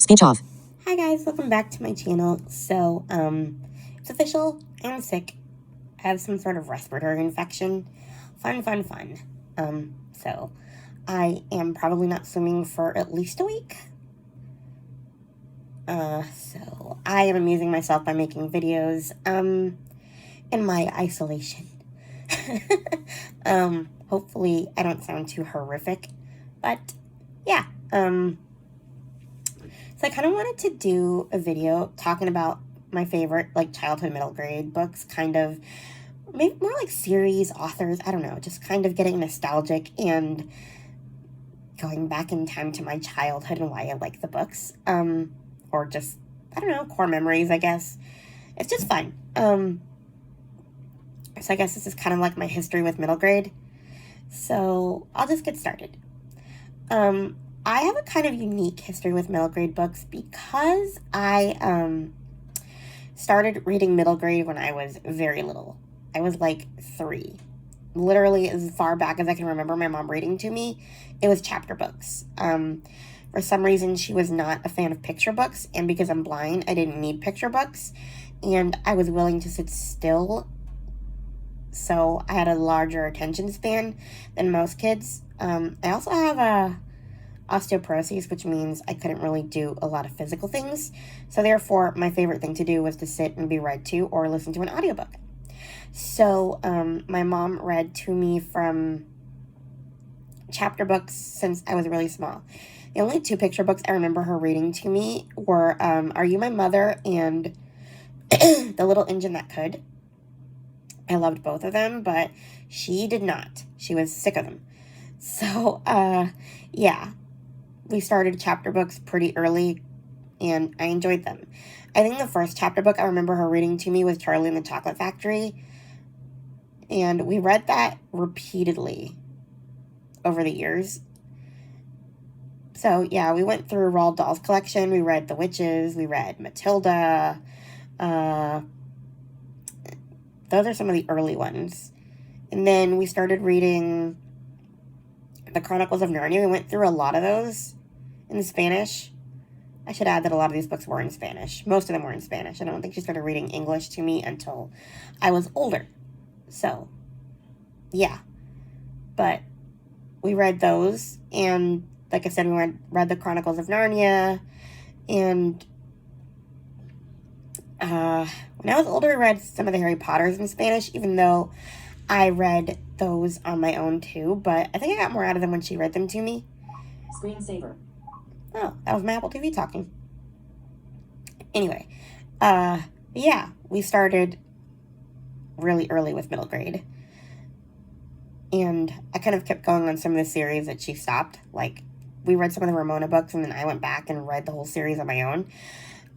Speech off. Hi guys, welcome back to my channel. So, it's official. I'm sick. I have some sort of respiratory infection. Fun. So I am probably not swimming for at least a week. So I am amusing myself by making videos, in my isolation. Hopefully I don't sound too horrific, but yeah, so I kind of wanted to do a video talking about my favorite, like, childhood middle grade books, kind of, maybe more like series, authors, I don't know, just kind of getting nostalgic and going back in time to my childhood and why I like the books, or just, I don't know, core memories, I guess. It's just fun. So I guess this is kind of like my history with middle grade. So I'll just get started. I have a kind of unique history with middle grade books because I started reading middle grade when I was very little. I was like 3. Literally as far back as I can remember my mom reading to me, it was chapter books. For some reason, she was not a fan of picture books, and because I'm blind, I didn't need picture books, and I was willing to sit still, so I had a larger attention span than most kids. I also have osteoporosis, which means I couldn't really do a lot of physical things. So therefore, my favorite thing to do was to sit and be read to or listen to an audiobook. So my mom read to me from chapter books since I was really small. The only 2 picture books I remember her reading to me were Are You My Mother and The Little Engine That Could. I loved both of them, but she did not. She was sick of them. So, yeah. We started chapter books pretty early, and I enjoyed them. I think the first chapter book I remember her reading to me was Charlie and the Chocolate Factory, and we read that repeatedly over the years. So, yeah, we went through Roald Dahl's collection. We read The Witches. We read Matilda. Those are some of the early ones. And then we started reading The Chronicles of Narnia. We went through a lot of those in Spanish. I should add that a lot of these books were in Spanish. Most of them were in Spanish. I don't think she started reading English to me until I was older. So, yeah. But we read those, and like I said, we read The Chronicles of Narnia, and when I was older, I read some of the Harry Potters in Spanish, even though I read those on my own too, but I think I got more out of them when she read them to me. Screensaver. Oh, that was my Apple TV talking. Anyway, yeah, we started really early with middle grade. And I kind of kept going on some of the series that she stopped. Like, we read some of the Ramona books, and then I went back and read the whole series on my own.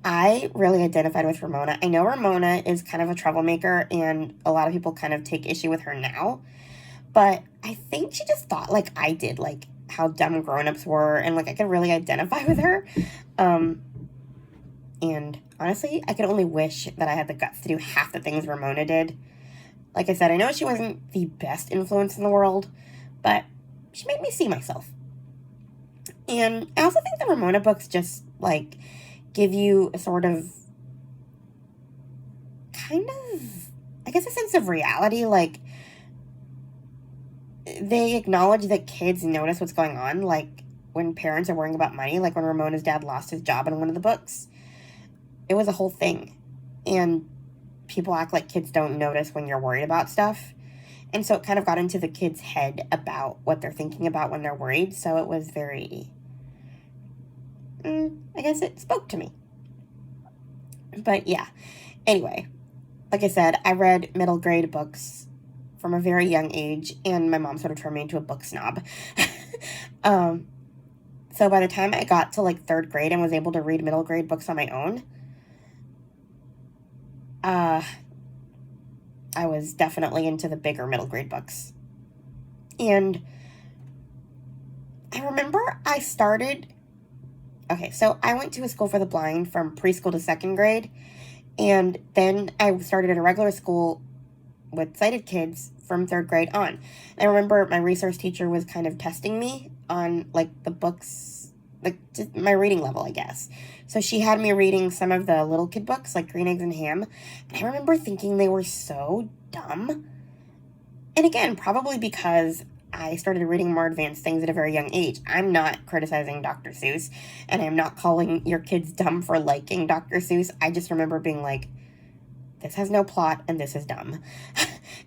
I really identified with Ramona. I know Ramona is kind of a troublemaker, and a lot of people kind of take issue with her now. But I think she just thought like I did, like how dumb grown-ups were, and like I could really identify with her. And honestly, I could only wish that I had the guts to do half the things Ramona did. Like I said, I know she wasn't the best influence in the world, but she made me see myself. And I also think the Ramona books just, like, give you a sort of, kind of, I guess, a sense of reality. Like, they acknowledge that kids notice what's going on, like, when parents are worrying about money, like when Ramona's dad lost his job in one of the books. It was a whole thing. And people act like kids don't notice when you're worried about stuff. And so it kind of got into the kid's head about what they're thinking about when they're worried. So it was very, I guess it spoke to me. But yeah, anyway, like I said, I read middle grade books from a very young age, and my mom sort of turned me into a book snob. So by the time I got to like 3rd grade and was able to read middle grade books on my own, I was definitely into the bigger middle grade books. And I remember I started, okay, so I went to a school for the blind from preschool to 2nd grade, and then I started at a regular school with sighted kids from 3rd grade on. And I remember my resource teacher was kind of testing me on, like, the books like, just my reading level, I guess. So she had me reading some of the little kid books, like Green Eggs and Ham, and I remember thinking they were so dumb. And again, probably because I started reading more advanced things at a very young age. I'm not criticizing Dr. Seuss, and I'm not calling your kids dumb for liking Dr. Seuss. I just remember being like, this has no plot, and this is dumb.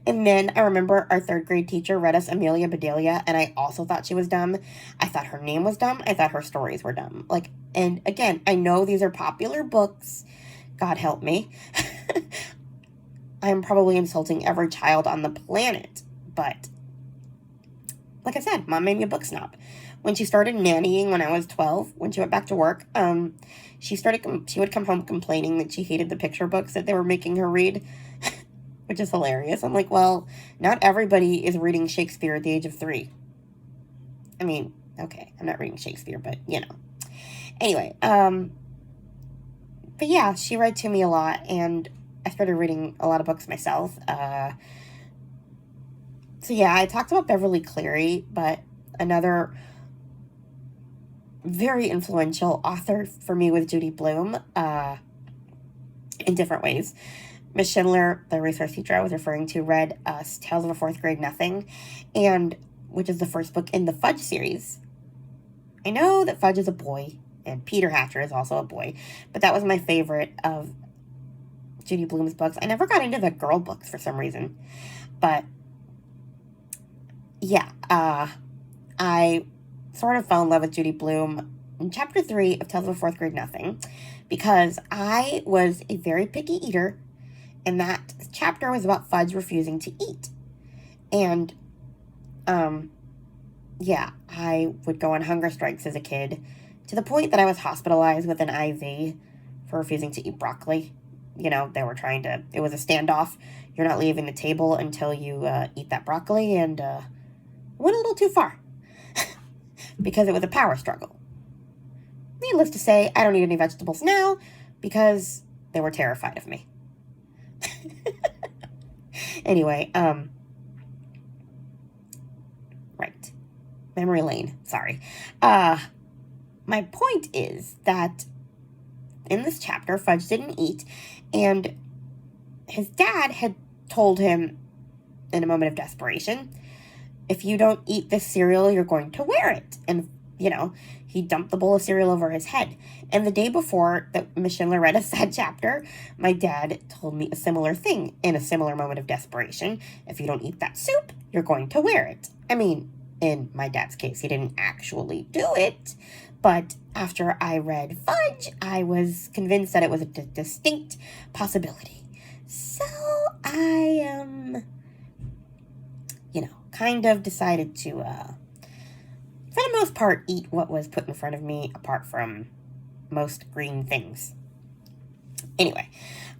And then I remember our third grade teacher read us Amelia Bedelia, and I also thought she was dumb. I thought her name was dumb. I thought her stories were dumb. Like, and again, I know these are popular books. God help me. I'm probably insulting every child on the planet, but like I said, Mom made me a book snob. When she started nannying when I was 12, when she went back to work, she would come home complaining that she hated the picture books that they were making her read, which is hilarious. I'm like, well, not everybody is reading Shakespeare at the age of 3. I mean, okay, I'm not reading Shakespeare, but you know. Anyway, but yeah, she read to me a lot, and I started reading a lot of books myself. So yeah, I talked about Beverly Cleary, but another very influential author for me was Judy Blume, in different ways. Miss Schindler, the resource teacher I was referring to, read Tales of a Fourth Grade Nothing, and which is the first book in the Fudge series. I know that Fudge is a boy, and Peter Hatcher is also a boy, but that was my favorite of Judy Blume's books. I never got into the girl books for some reason, but yeah, I sort of fell in love with Judy Blume in chapter 3 of Tales of a Fourth Grade Nothing, because I was a very picky eater, and that chapter was about Fudge refusing to eat. And, yeah, I would go on hunger strikes as a kid, to the point that I was hospitalized with an IV for refusing to eat broccoli. You know, it was a standoff. You're not leaving the table until you eat that broccoli, and went a little too far because it was a power struggle. Needless to say, I don't eat any vegetables now because they were terrified of me. Anyway, right. Memory lane, sorry. My point is that in this chapter, Fudge didn't eat, and his dad had told him in a moment of desperation, if you don't eat this cereal, you're going to wear it. And, you know, he dumped the bowl of cereal over his head. And the day before that Miss Schindler read us that chapter, my dad told me a similar thing in a similar moment of desperation. If you don't eat that soup, you're going to wear it. I mean, in my dad's case, he didn't actually do it. But after I read Fudge, I was convinced that it was a distinct possibility. So I, kind of decided to, for the most part, eat what was put in front of me, apart from most green things. Anyway,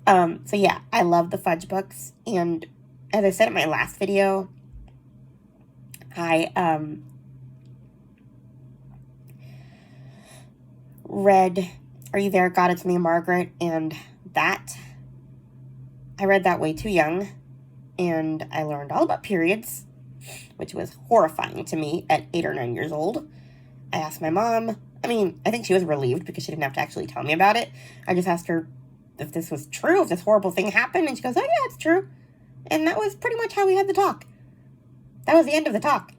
so yeah, I love the Fudge books, and as I said in my last video, I, read Are You There, God, It's Me, Margaret, and that, I read that way too young, and I learned all about periods, which was horrifying to me at 8 or 9 years old. I asked my mom. I mean, I think she was relieved because she didn't have to actually tell me about it. I just asked her if this was true, if this horrible thing happened, and she goes, oh yeah, it's true. And that was pretty much how we had the talk. That was the end of the talk.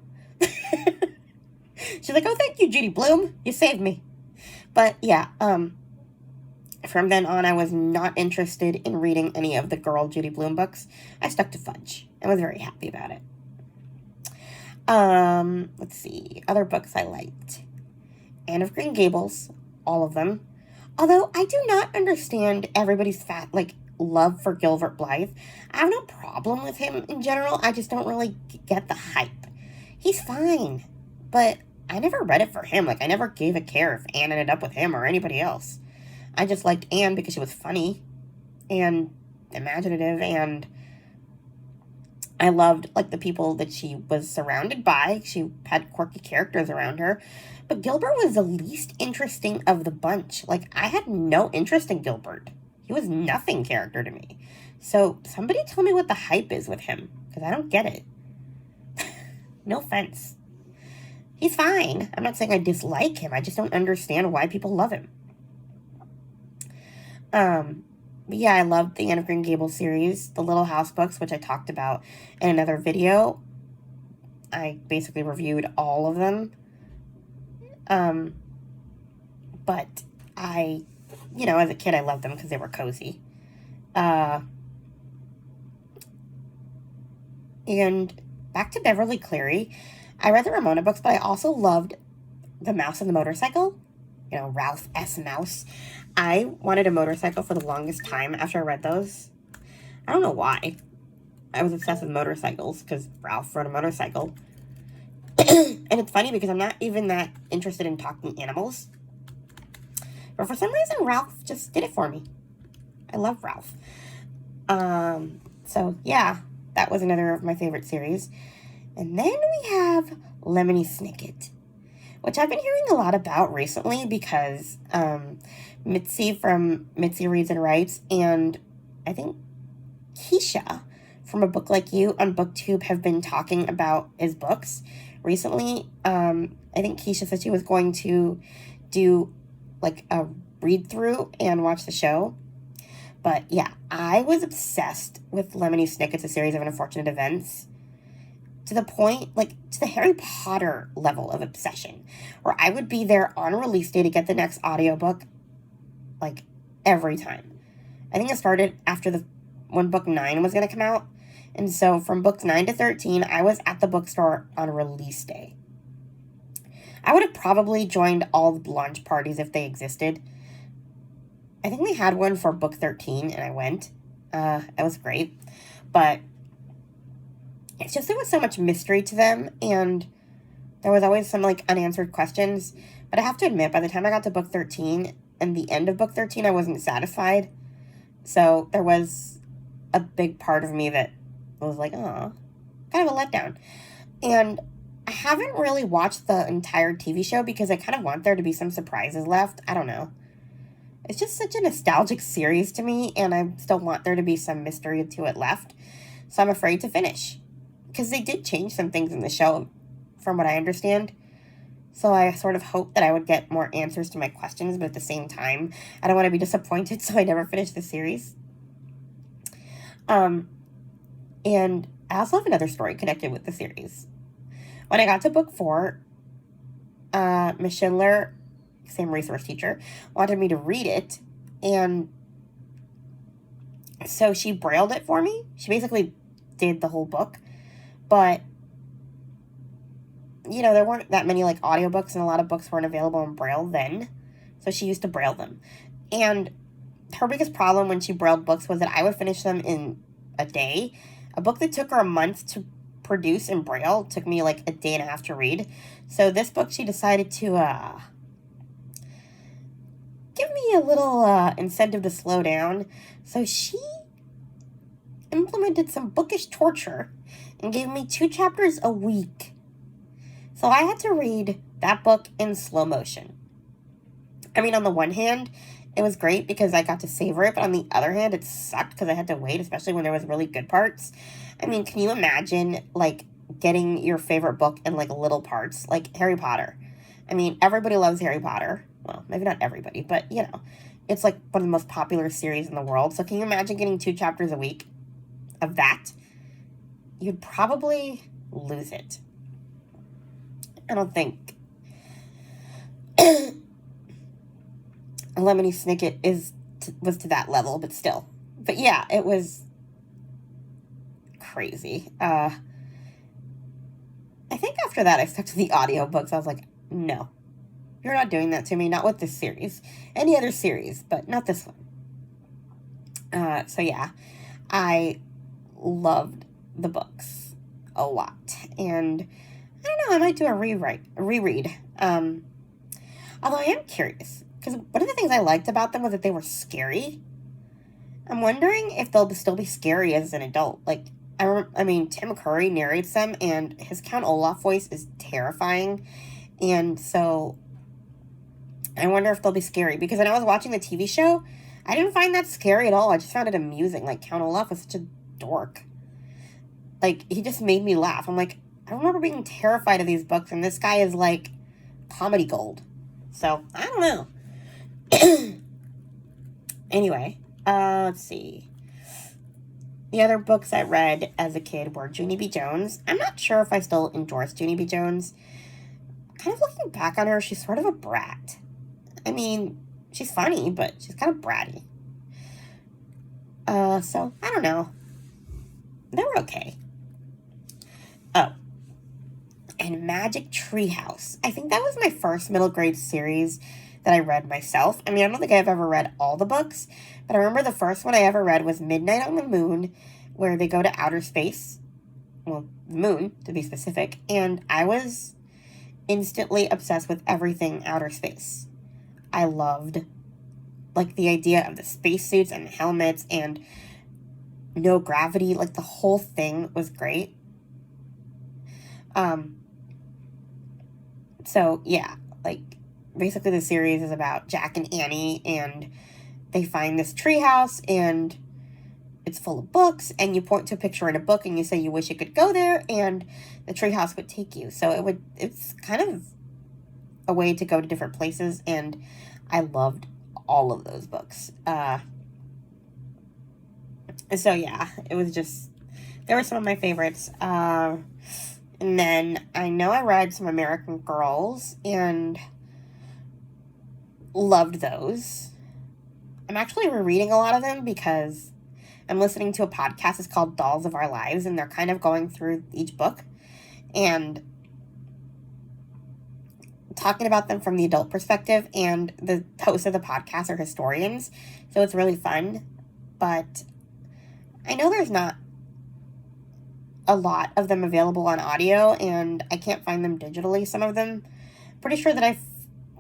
She's like, oh, thank you, Judy Blume. You saved me. But yeah, from then on, I was not interested in reading any of the girl Judy Blume books. I stuck to Fudge and was very happy about it. Let's see, other books I liked. Anne of Green Gables, all of them. Although I do not understand everybody's love for Gilbert Blythe. I have no problem with him in general. I just don't really get the hype. He's fine, but I never read it for him. I never gave a care if Anne ended up with him or anybody else. I just liked Anne because she was funny and imaginative, and I loved, the people that she was surrounded by. She had quirky characters around her. But Gilbert was the least interesting of the bunch. I had no interest in Gilbert. He was nothing character to me. So somebody tell me what the hype is with him, because I don't get it. No offense. He's fine. I'm not saying I dislike him. I just don't understand why people love him. But yeah, I love the Anne of Green Gables series, the Little House books, which I talked about in another video. I basically reviewed all of them. But as a kid, I loved them because they were cozy. And back to Beverly Cleary. I read the Ramona books, but I also loved The Mouse and the Motorcycle. Ralph S. Mouse. I wanted a motorcycle for the longest time after I read those. I don't know why. I was obsessed with motorcycles because Ralph rode a motorcycle. And it's funny because I'm not even that interested in talking animals. But for some reason, Ralph just did it for me. I love Ralph. So, yeah, that was another of my favorite series. And then we have Lemony Snicket, which I've been hearing a lot about recently because Mitzi from Mitzi Reads and Writes and I think Keisha from A Book Like You on BookTube have been talking about his books recently. I think Keisha said she was going to do like a read through and watch the show. But yeah, I was obsessed with Lemony Snicket's A Series of Unfortunate Events to the point, to the Harry Potter level of obsession, where I would be there on release day to get the next audiobook, every time. I think it started after when book 9 was going to come out. And so from books 9 to 13, I was at the bookstore on release day. I would have probably joined all the launch parties if they existed. I think they had one for book 13, and I went. It was great. But it's just there was so much mystery to them, and there was always some, unanswered questions. But I have to admit, by the time I got to book 13 and the end of book 13, I wasn't satisfied. So there was a big part of me that was like, oh, kind of a letdown. And I haven't really watched the entire TV show because I kind of want there to be some surprises left. I don't know. It's just such a nostalgic series to me, and I still want there to be some mystery to it left. So I'm afraid to finish. Because they did change some things in the show, from what I understand. So I sort of hoped that I would get more answers to my questions, but at the same time, I don't want to be disappointed, so I never finished the series. And I also have another story connected with the series. When I got to book 4, Miss Schindler, same resource teacher, wanted me to read it, and so she brailled it for me. She basically did the whole book, but there weren't that many audiobooks, and a lot of books weren't available in Braille then, so she used to braille them. And her biggest problem when she brailled books was that I would finish them in a day. A book that took her a month to produce in Braille took me a day and a half to read. So this book, she decided to give me a little incentive to slow down. So she implemented some bookish torture and gave me 2 chapters a week. So I had to read that book in slow motion. I mean, on the one hand, it was great because I got to savor it, but on the other hand, it sucked because I had to wait, especially when there was really good parts. I mean, can you imagine, getting your favorite book in, little parts, like Harry Potter? I mean, everybody loves Harry Potter. Well, maybe not everybody, but, it's, one of the most popular series in the world. So can you imagine getting 2 chapters a week of that? You'd probably lose it. I don't think Lemony Snicket was to that level, but still. But yeah, it was crazy. I think after that I stuck to the audiobooks. I was like, no, you're not doing that to me. Not with this series. Any other series, but not this one. So yeah, I loved the books a lot. And I don't know, I might do a reread. Although I am curious, because one of the things I liked about them was that they were scary. I'm wondering if they'll still be scary as an adult. I mean, Tim Curry narrates them, and his Count Olaf voice is terrifying. And so I wonder if they'll be scary. Because when I was watching the TV show, I didn't find that scary at all. I just found it amusing. Count Olaf was such a dork. He just made me laugh. I'm like, I remember being terrified of these books, and this guy is like comedy gold. So, I don't know. Anyway, let's see. The other books I read as a kid were Junie B. Jones. I'm not sure if I still endorse Junie B. Jones. Kind of looking back on her, she's sort of a brat. I mean, she's funny, but she's kind of bratty. So, I don't know. They were okay. Oh. And Magic Treehouse. I think that was my first middle grade series that I read myself. I mean, I don't think I've ever read all the books, but I remember the first one I ever read was Midnight on the Moon, where they go to outer space. Well, the moon, to be specific. And I was instantly obsessed with everything outer space. I loved, like, the idea of the spacesuits and the helmets and no gravity. Like, the whole thing was great. So, yeah, like, basically the series is about Jack and Annie, and they find this treehouse, and it's full of books, and you point to a picture in a book, and you say you wish you could go there, and the treehouse would take you. So it's kind of a way to go to different places, and I loved all of those books. So, yeah, it was just, they were some of my favorites. And then I know I read some American Girls and loved those. I'm actually rereading a lot of them because I'm listening to a podcast. It's called Dolls of Our Lives, and they're kind of going through each book and talking about them from the adult perspective, and the hosts of the podcast are historians, so it's really fun. But I know there's not a lot of them available on audio, and I can't find them digitally, some of them. Pretty sure that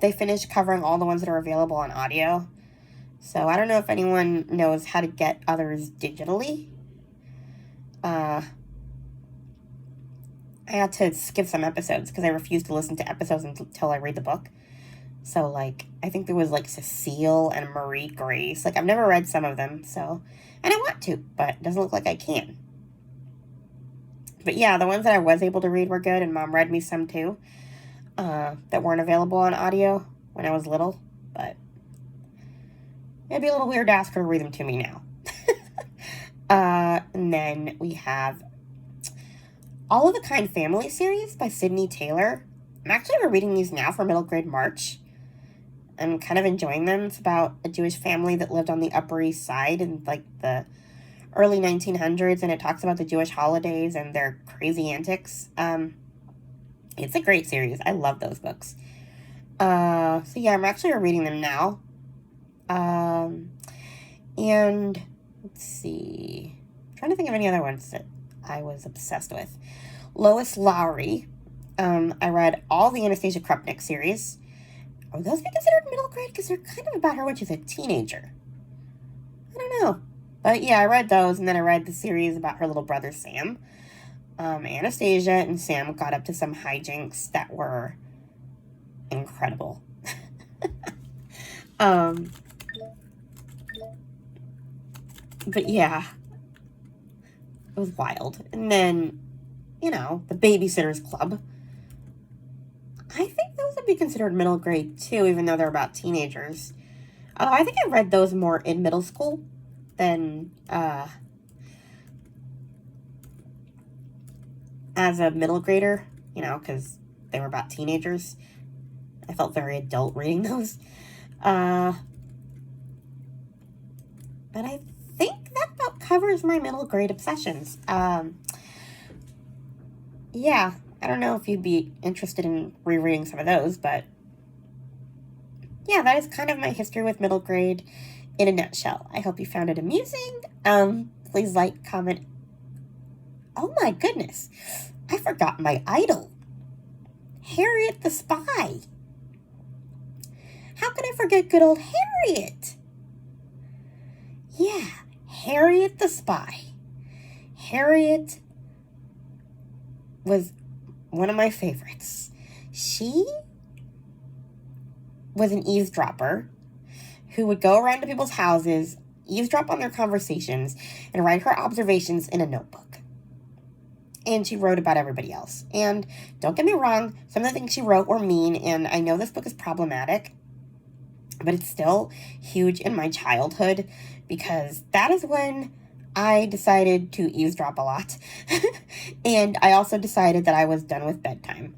they finished covering all the ones that are available on audio. So I don't know if anyone knows how to get others digitally. I had to skip some episodes because I refused to listen to episodes until I read the book. So, like, I think there was, like, Cecile and Marie Grace. Like, I've never read some of them, so... And I want to, but it doesn't look like I can. But yeah, the ones that I was able to read were good, and Mom read me some too, that weren't available on audio when I was little, but it'd be a little weird to ask her to read them to me now. And then we have All of the Kind Family series by Sydney Taylor. I'm actually rereading these now for middle grade March. I'm kind of enjoying them. It's about a Jewish family that lived on the Upper East Side in, like, the early 1900s, and it talks about the Jewish holidays and their crazy antics. It's a great series. I love those books. So yeah, I'm actually reading them now. And let's see. I'm trying to think of any other ones that I was obsessed with. Lois Lowry. I read all the Anastasia Krupnik series. Would those be considered middle grade? Because they're kind of about her when she's a teenager. I don't know. But yeah, I read those, and then I read the series about her little brother, Sam. Anastasia and Sam got up to some hijinks that were incredible. But yeah, it was wild. And then, you know, the Babysitter's Club. I think those would be considered middle grade too, even though they're about teenagers. I think I read those more in middle school than as a middle grader, you know, because they were about teenagers. I felt very adult reading those. But I think that about covers my middle grade obsessions. Yeah, I don't know if you'd be interested in rereading some of those, but yeah, that is kind of my history with middle grade in a nutshell. I hope you found it amusing. Please like, comment. Oh my goodness, I forgot my idol, Harriet the Spy. How can I forget good old Harriet? Yeah, Harriet the Spy. Harriet was one of my favorites. She was an eavesdropper who would go around to people's houses, eavesdrop on their conversations, and write her observations in a notebook. and she wrote about everybody else. And don't get me wrong, some of the things she wrote were mean, and I know this book is problematic, but it's still huge in my childhood because that is when I decided to eavesdrop a lot. And I also decided that I was done with bedtime.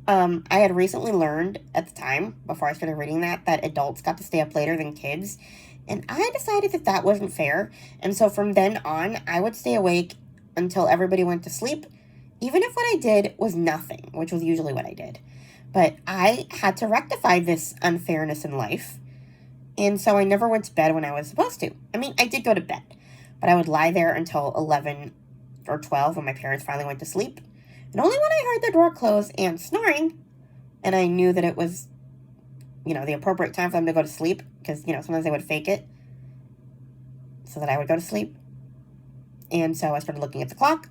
I had recently learned at the time, before I started reading that adults got to stay up later than kids. And I decided that that wasn't fair. And so from then on, I would stay awake until everybody went to sleep, even if what I did was nothing, which was usually what I did. But I had to rectify this unfairness in life. And so I never went to bed when I was supposed to. I mean, I did go to bed, but I would lie there until 11 or 12 when my parents finally went to sleep. And only when I heard the door close and snoring, and I knew that it was, the appropriate time for them to go to sleep, because, sometimes they would fake it so that I would go to sleep. And so I started looking at the clock.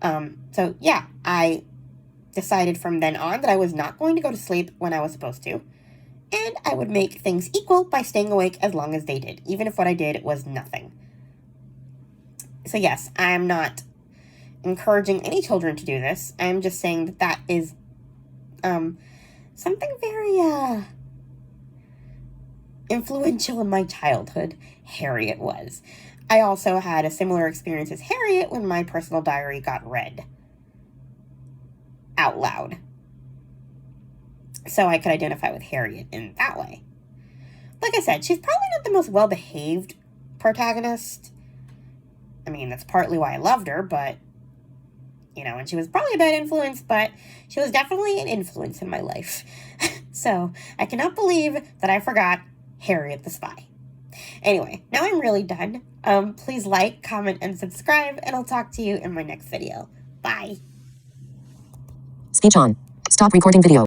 So yeah, I decided from then on that I was not going to go to sleep when I was supposed to. And I would make things equal by staying awake as long as they did, even if what I did was nothing. So yes, I am not encouraging any children to do this. I'm just saying that that is something very influential in my childhood. Harriet was. I also had a similar experience as Harriet when my personal diary got read out loud. So I could identify with Harriet in that way. Like I said, she's probably not the most well-behaved protagonist. I mean, that's partly why I loved her, but, and she was probably a bad influence, but she was definitely an influence in my life. So I cannot believe that I forgot Harriet the Spy. Anyway, now I'm really done. Please like, comment, and subscribe, and I'll talk to you in my next video. Bye. Speech on. Stop recording video.